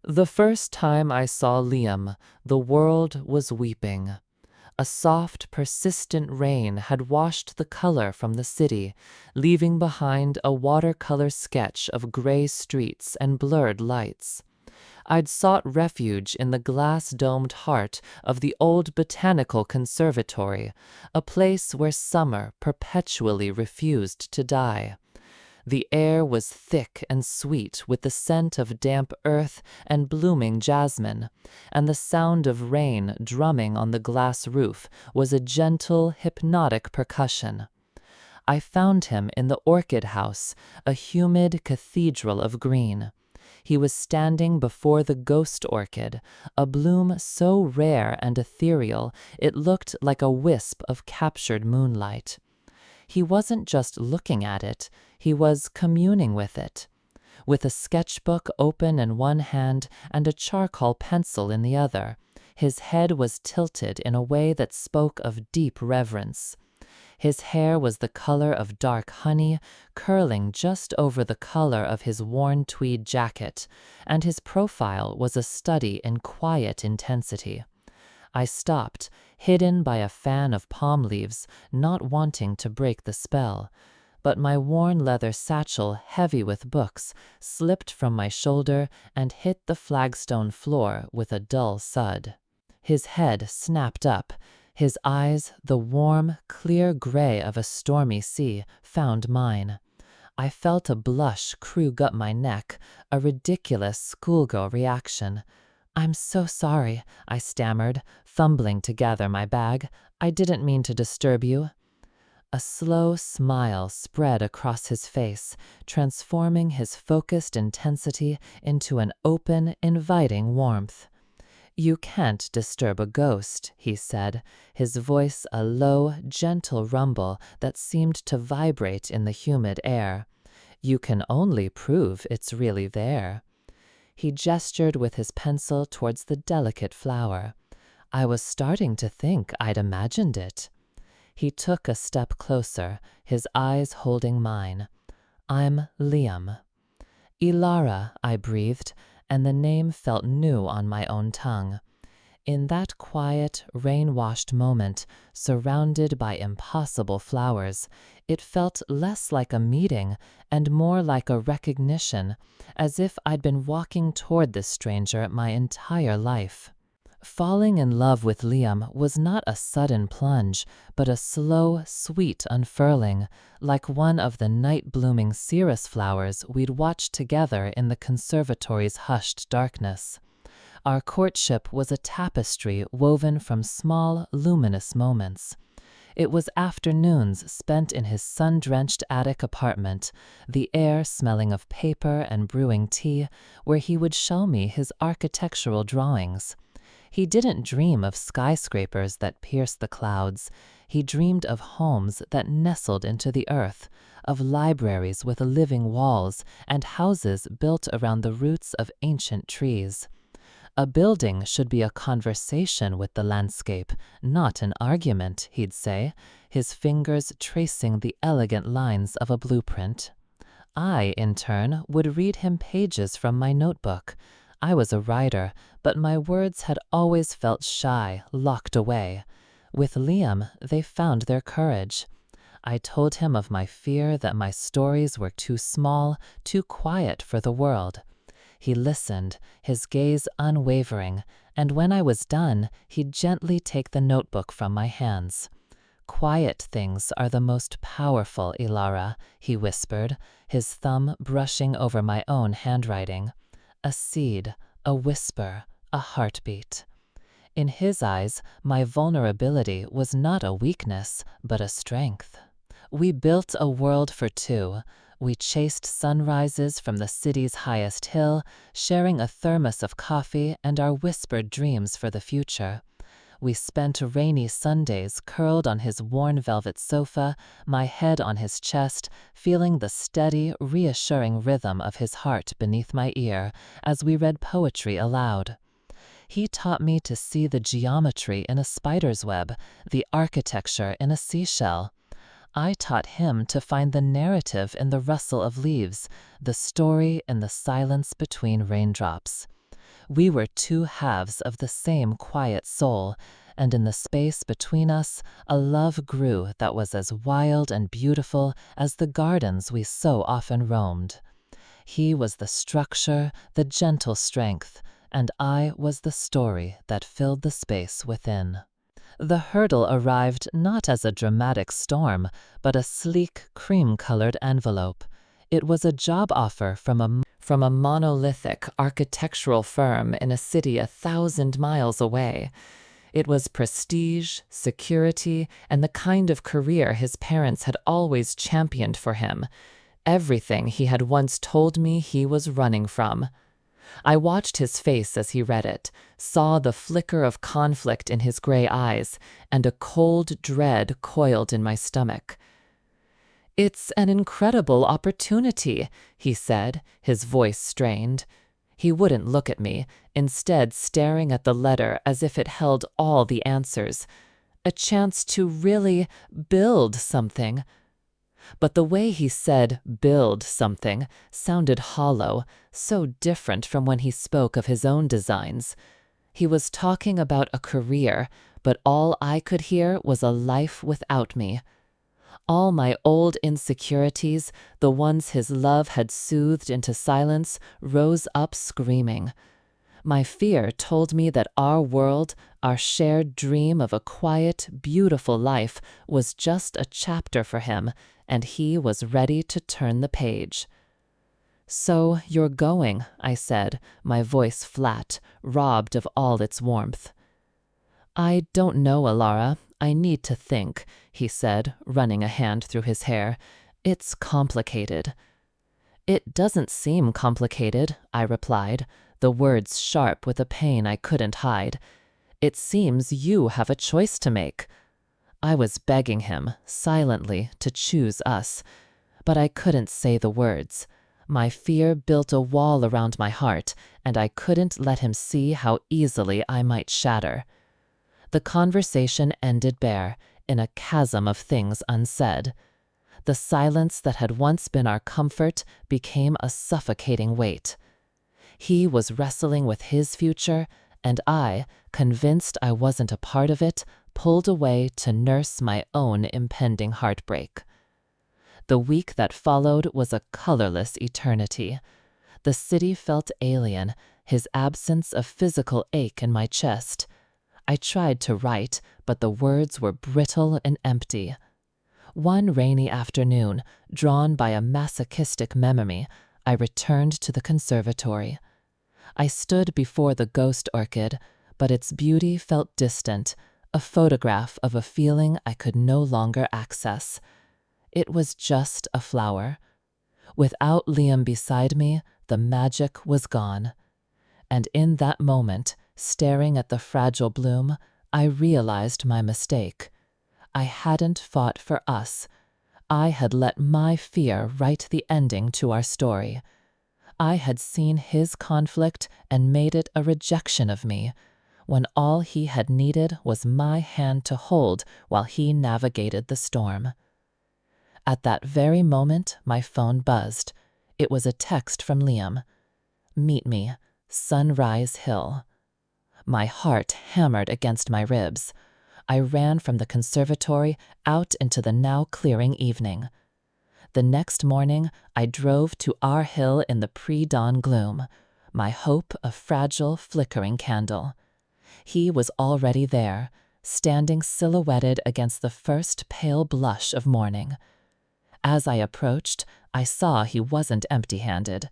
The first time I saw Liam, the world was weeping. A soft, persistent rain had washed the color from the city, leaving behind a watercolor sketch of gray streets and blurred lights. I'd sought refuge in the glass-domed heart of the old botanical conservatory, a place where summer perpetually refused to die. The air was thick and sweet with the scent of damp earth and blooming jasmine, and the sound of rain drumming on the glass roof was a gentle, hypnotic percussion. I found him in the orchid house, a humid cathedral of green. He was standing before the ghost orchid, a bloom so rare and ethereal it looked like a wisp of captured moonlight. He wasn't just looking at it, he was communing with it. With a sketchbook open in one hand and a charcoal pencil in the other, his head was tilted in a way that spoke of deep reverence. His hair was the color of dark honey, curling just over the color of his worn tweed jacket, and his profile was a study in quiet intensity. I stopped, hidden by a fan of palm leaves, not wanting to break the spell. But my worn leather satchel, heavy with books, slipped from my shoulder and hit the flagstone floor with a dull thud. His head snapped up. His eyes, the warm, clear gray of a stormy sea, found mine. I felt a blush crug up my neck, a ridiculous schoolgirl reaction. "I'm so sorry," I stammered, fumbling to gather my bag. "I didn't mean to disturb you." A slow smile spread across his face, transforming his focused intensity into an open, inviting warmth. "You can't disturb a ghost," he said, his voice a low, gentle rumble that seemed to vibrate in the humid air. "You can only prove it's really there." He gestured with his pencil towards the delicate flower. I was starting to think I'd imagined it. He took a step closer, his eyes holding mine. "I'm Liam." "Ilara," I breathed, and the name felt new on my own tongue. In that quiet, rain-washed moment, surrounded by impossible flowers, it felt less like a meeting and more like a recognition, as if I'd been walking toward this stranger my entire life. Falling in love with Liam was not a sudden plunge, but a slow, sweet unfurling, like one of the night-blooming cereus flowers we'd watched together in the conservatory's hushed darkness. Our courtship was a tapestry woven from small, luminous moments. It was afternoons spent in his sun-drenched attic apartment, the air smelling of paper and brewing tea, where he would show me his architectural drawings. He didn't dream of skyscrapers that pierced the clouds. He dreamed of homes that nestled into the earth, of libraries with living walls, and houses built around the roots of ancient trees. A building should be a conversation with the landscape, not an argument, he'd say, his fingers tracing the elegant lines of a blueprint. I, in turn, would read him pages from my notebook. I was a writer, but my words had always felt shy, locked away. With Liam, they found their courage. I told him of my fear that my stories were too small, too quiet for the world. He listened, his gaze unwavering, and when I was done, he'd gently take the notebook from my hands. "Quiet things are the most powerful, Ilara," he whispered, his thumb brushing over my own handwriting. "A seed, a whisper, a heartbeat." In his eyes, my vulnerability was not a weakness, but a strength. We built a world for two. We chased sunrises from the city's highest hill, sharing a thermos of coffee and our whispered dreams for the future. We spent rainy Sundays curled on his worn velvet sofa, my head on his chest, feeling the steady, reassuring rhythm of his heart beneath my ear as we read poetry aloud. He taught me to see the geometry in a spider's web, the architecture in a seashell. I taught him to find the narrative in the rustle of leaves, the story in the silence between raindrops. We were two halves of the same quiet soul, and in the space between us, a love grew that was as wild and beautiful as the gardens we so often roamed. He was the structure, the gentle strength, and I was the story that filled the space within. The hurdle arrived not as a dramatic storm, but a sleek, cream-colored envelope. It was a job offer from a monolithic architectural firm in a city 1,000 miles away. It was prestige, security, and the kind of career his parents had always championed for him. Everything he had once told me he was running from. I watched his face as he read it, saw the flicker of conflict in his gray eyes, and a cold dread coiled in my stomach. "It's an incredible opportunity," he said, his voice strained. He wouldn't look at me, instead staring at the letter as if it held all the answers. A chance to really build something. But the way he said "build something" sounded hollow, so different from when he spoke of his own designs. He was talking about a career, but all I could hear was a life without me. All my old insecurities, the ones his love had soothed into silence, rose up screaming. My fear told me that our world, our shared dream of a quiet, beautiful life, was just a chapter for him, and he was ready to turn the page. "So you're going," I said, my voice flat, robbed of all its warmth. "I don't know, Alara. I need to think," he said, running a hand through his hair. "It's complicated." "It doesn't seem complicated," I replied, the words sharp with a pain I couldn't hide. "It seems you have a choice to make." I was begging him, silently, to choose us. But I couldn't say the words. My fear built a wall around my heart, and I couldn't let him see how easily I might shatter. The conversation ended bare, in a chasm of things unsaid. The silence that had once been our comfort became a suffocating weight. He was wrestling with his future, and I, convinced I wasn't a part of it, pulled away to nurse my own impending heartbreak. The week that followed was a colorless eternity. The city felt alien, his absence a physical ache in my chest. I tried to write, but the words were brittle and empty. One rainy afternoon, drawn by a masochistic memory, I returned to the conservatory. I stood before the ghost orchid, but its beauty felt distant, a photograph of a feeling I could no longer access. It was just a flower. Without Liam beside me, the magic was gone. And in that moment, staring at the fragile bloom, I realized my mistake. I hadn't fought for us. I had let my fear write the ending to our story. I had seen his conflict and made it a rejection of me, when all he had needed was my hand to hold while he navigated the storm. At that very moment, my phone buzzed. It was a text from Liam. "Meet me, Sunrise Hill." My heart hammered against my ribs. I ran from the conservatory out into the now clearing evening. The next morning, I drove to our hill in the pre-dawn gloom, my hope a fragile, flickering candle. He was already there, standing silhouetted against the first pale blush of morning. As I approached, I saw he wasn't empty-handed.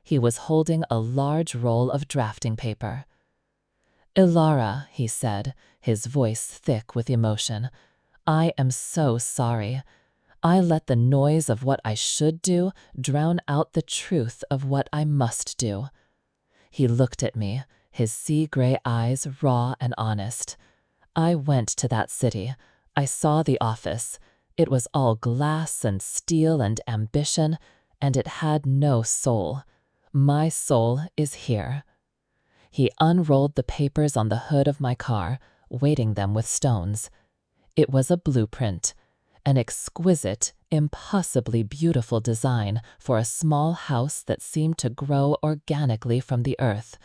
He was holding a large roll of drafting paper. "Ilara," he said, his voice thick with emotion, "I am so sorry. I let the noise of what I should do drown out the truth of what I must do." He looked at me, his sea-gray eyes raw and honest. "I went to that city. I saw the office. It was all glass and steel and ambition, and it had no soul. My soul is here." He unrolled the papers on the hood of my car, weighting them with stones. It was a blueprint, an exquisite, impossibly beautiful design for a small house that seemed to grow organically from the earth,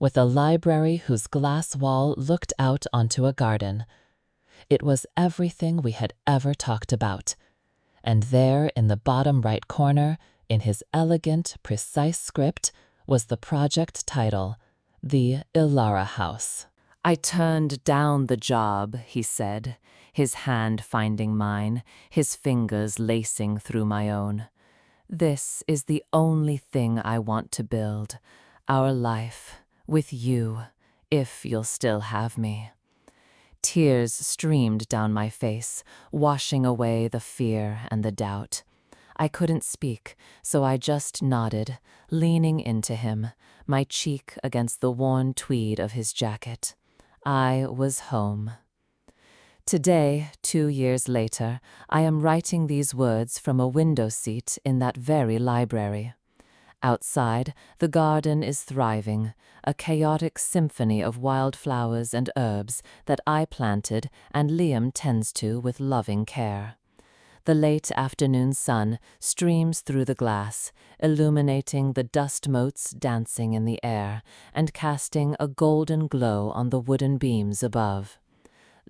with a library whose glass wall looked out onto a garden. It was everything we had ever talked about. And there in the bottom right corner, in his elegant, precise script, was the project title, The Ilara House. "I turned down the job," he said, his hand finding mine, his fingers lacing through my own. "This is the only thing I want to build, our life, with you, if you'll still have me." Tears streamed down my face, washing away the fear and the doubt. I couldn't speak, so I just nodded, leaning into him, my cheek against the worn tweed of his jacket. I was home. Today, 2 years later, I am writing these words from a window seat in that very library. Outside, the garden is thriving, a chaotic symphony of wildflowers and herbs that I planted and Liam tends to with loving care. The late afternoon sun streams through the glass, illuminating the dust motes dancing in the air and casting a golden glow on the wooden beams above.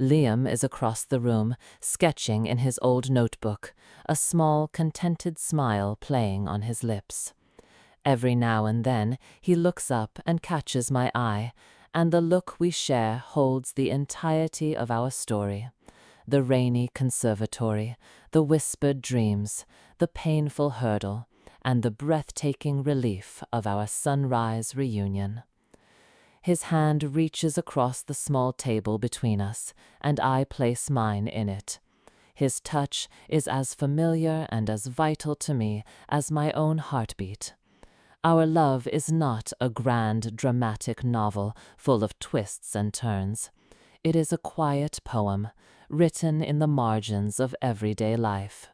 Liam is across the room, sketching in his old notebook, a small, contented smile playing on his lips. Every now and then he looks up and catches my eye, and the look we share holds the entirety of our story. The rainy conservatory, the whispered dreams, the painful hurdle, and the breathtaking relief of our sunrise reunion. His hand reaches across the small table between us, and I place mine in it. His touch is as familiar and as vital to me as my own heartbeat. Our love is not a grand, dramatic novel full of twists and turns. It is a quiet poem, written in the margins of everyday life.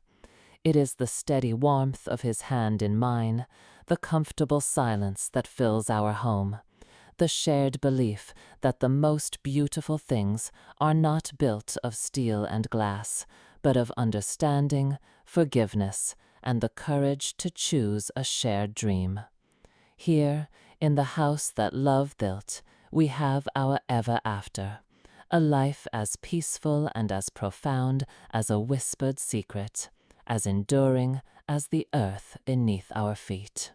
It is the steady warmth of his hand in mine, the comfortable silence that fills our home, the shared belief that the most beautiful things are not built of steel and glass, but of understanding, forgiveness, and the courage to choose a shared dream. Here, in the house that love built, we have our ever after, a life as peaceful and as profound as a whispered secret, as enduring as the earth beneath our feet.